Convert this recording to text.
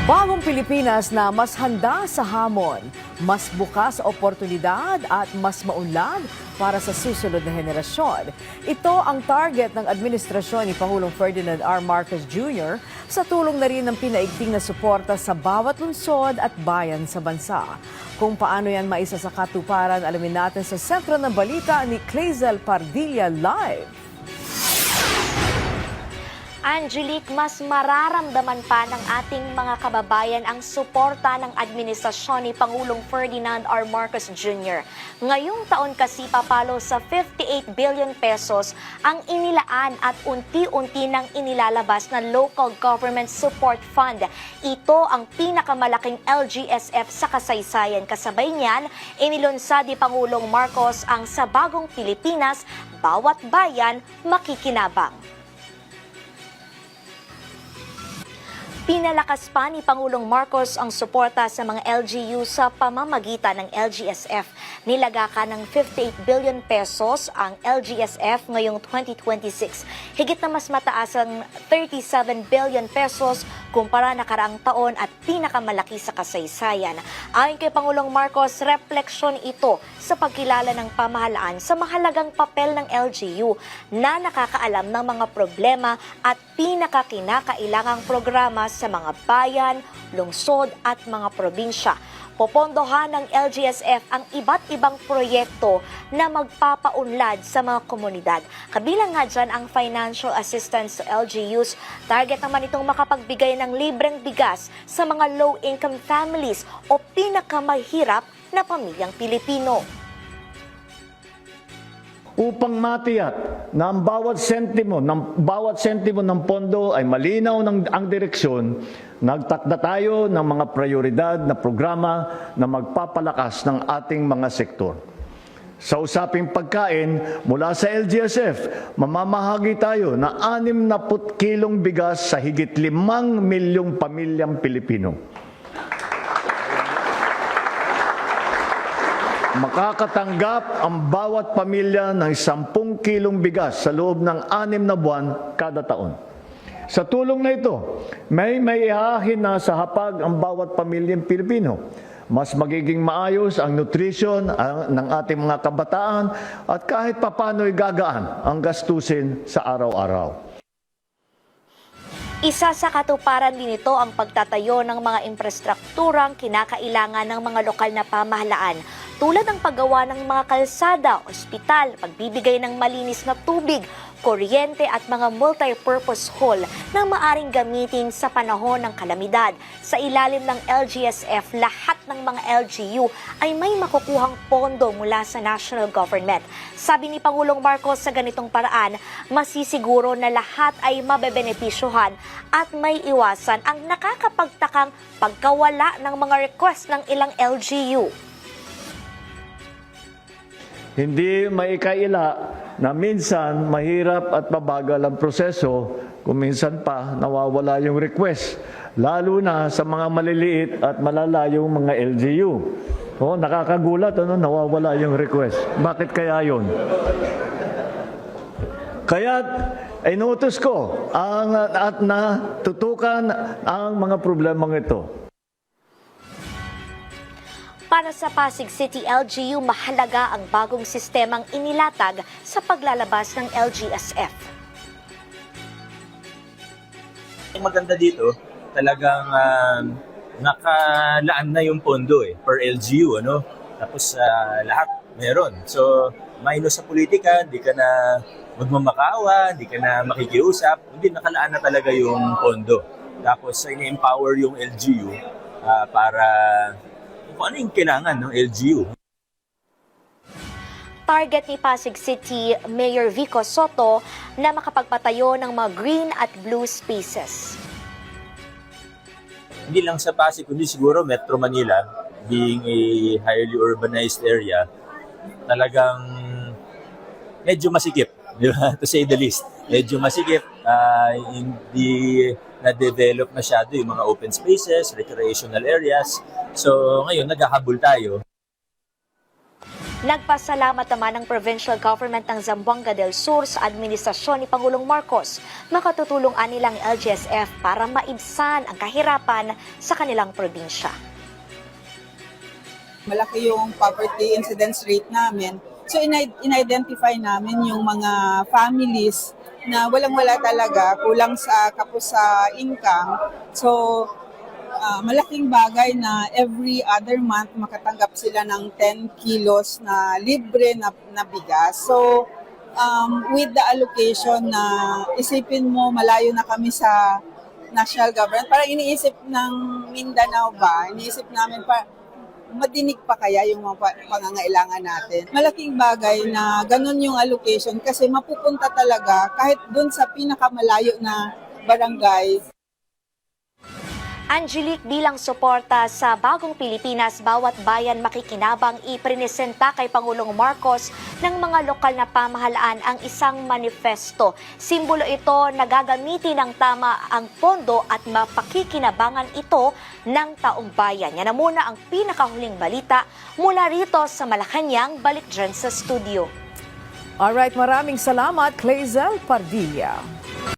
Bagong Pilipinas na mas handa sa hamon, mas bukas sa oportunidad at mas maunlad para sa susunod na henerasyon. Ito ang target ng administrasyon ni Pangulong Ferdinand R. Marcos Jr. sa tulong na rin ng pinaigting na suporta sa bawat lungsod at bayan sa bansa. Kung paano yan maisa sa katuparan, alamin natin sa sentro ng balita ni Clazel Pardilla Live. Angelique, mas mararamdaman pa ng ating mga kababayan ang suporta ng administrasyon ni Pangulong Ferdinand R. Marcos Jr. Ngayong taon kasi papalo sa 58 billion pesos ang inilaan at unti-unti nang inilalabas na Local Government Support Fund. Ito ang pinakamalaking LGSF sa kasaysayan. Kasabay niyan, inilunsad ni Pangulong Marcos ang Sa Bagong Pilipinas, Bawat Bayan Makikinabang. Pinalakas pa ni Pangulong Marcos ang suporta sa mga LGU sa pamamagitan ng LGSF. Nilagakan ng 58 billion pesos ang LGSF ngayong 2026. Higit na mas mataas ang 37 billion pesos kumpara nakaraang taon at pinakamalaki sa kasaysayan. Ayon kay Pangulong Marcos, refleksyon ito sa pagkilala ng pamahalaan sa mahalagang papel ng LGU na nakakaalam ng mga problema at pinakakinakailangang programa sa mga bayan, lungsod at mga probinsya. Popondohan ng LGSF ang iba't ibang proyekto na magpapaunlad sa mga komunidad. Kabilang nga dyan ang financial assistance to LGUs. Target naman itong makapagbigay ng libreng bigas sa mga low-income families o pinakamahirap na pamilyang Pilipino. Upang matiyak na ang bawat sentimo ng pondo ay malinaw ang direksyon, nagtakda tayo ng mga prioridad na programa na magpapalakas ng ating mga sektor. Sa usaping pagkain, mula sa LGSF, mamamahagi tayo na 60 kilong bigas sa higit 5 milyong pamilyang Pilipino. Makakatanggap ang bawat pamilya ng 10 kilong bigas sa loob ng 6 na buwan kada taon. Sa tulong na ito, may ihahin na sa hapag ang bawat pamilyang Pilipino. Mas magiging maayos ang nutrition ng ating mga kabataan at kahit papano'y gagaan ang gastusin sa araw-araw. Isa sa katuparan din ito ang pagtatayo ng mga infrastrukturang kinakailangan ng mga lokal na pamahalaan, tulad ng paggawa ng mga kalsada, ospital, pagbibigay ng malinis na tubig, kuryente at mga multi-purpose hall na maaring gamitin sa panahon ng kalamidad. Sa ilalim ng LGSF, lahat ng mga LGU ay may makukuhang pondo mula sa national government. Sabi ni Pangulong Marcos, sa ganitong paraan, masisiguro na lahat ay mabebenepisyohan at may iwasan ang nakakapagtakang pagkawala ng mga request ng ilang LGU. Hindi maikaila na minsan mahirap at mabagal ang proseso, kung minsan pa nawawala yung request, lalo na sa mga maliliit at malalayong mga LGU. Nakakagulat, nawawala yung request. Bakit kaya yun? Kaya inutos ko at natutukan ang mga problemang ito. Para sa Pasig City LGU, mahalaga ang bagong sistemang inilatag sa paglalabas ng LGSF. Ang maganda dito, talagang nakalaan na yung pondo per LGU, ano? Tapos lahat meron. So, minus sa politika, di ka na magmamakaawa, di ka na makikiusap, hindi, nakalaan na talaga yung pondo. Tapos ini-empower yung LGU para kung ano yung kailangan ng LGU. Target ni Pasig City Mayor Vico Soto na makapagpatayo ng mga green at blue spaces. Hindi lang sa Pasig, kundi siguro Metro Manila, being a highly urbanized area, talagang medyo masikip, di ba? To say the least. Medyo masikip, hindi na-develop masyado yung mga open spaces, recreational areas. So ngayon, naghahabol tayo. Nagpasalamat naman ang provincial government ng Zamboanga del Sur sa administrasyon ni Pangulong Marcos. Makatutulong nilang LGSF para maibsan ang kahirapan sa kanilang probinsya. Malaki yung poverty incidence rate namin. So in-identify namin yung mga families na walang-wala talaga, kulang kapos sa income. So malaking bagay na every other month makatanggap sila ng 10 kilos na libre na bigas. So with the allocation na isipin mo malayo na kami sa national government, parang iniisip ng Mindanao ba, iniisip namin madinig pa kaya yung mga pangangailangan natin. Malaking bagay na ganun yung allocation kasi mapupunta talaga kahit dun sa pinakamalayo na barangay. Angelique, bilang suporta sa Bagong Pilipinas, bawat bayan makikinabang iprinesenta kay Pangulong Marcos ng mga lokal na pamahalaan ang isang manifesto. Simbolo ito na gagamitin ng tama ang pondo at mapakikinabangan ito ng taong bayan. Yan na muna ang pinakahuling balita mula rito sa Malacanang. Balik dyan sa studio. Alright, maraming salamat, Clazel Pardilla.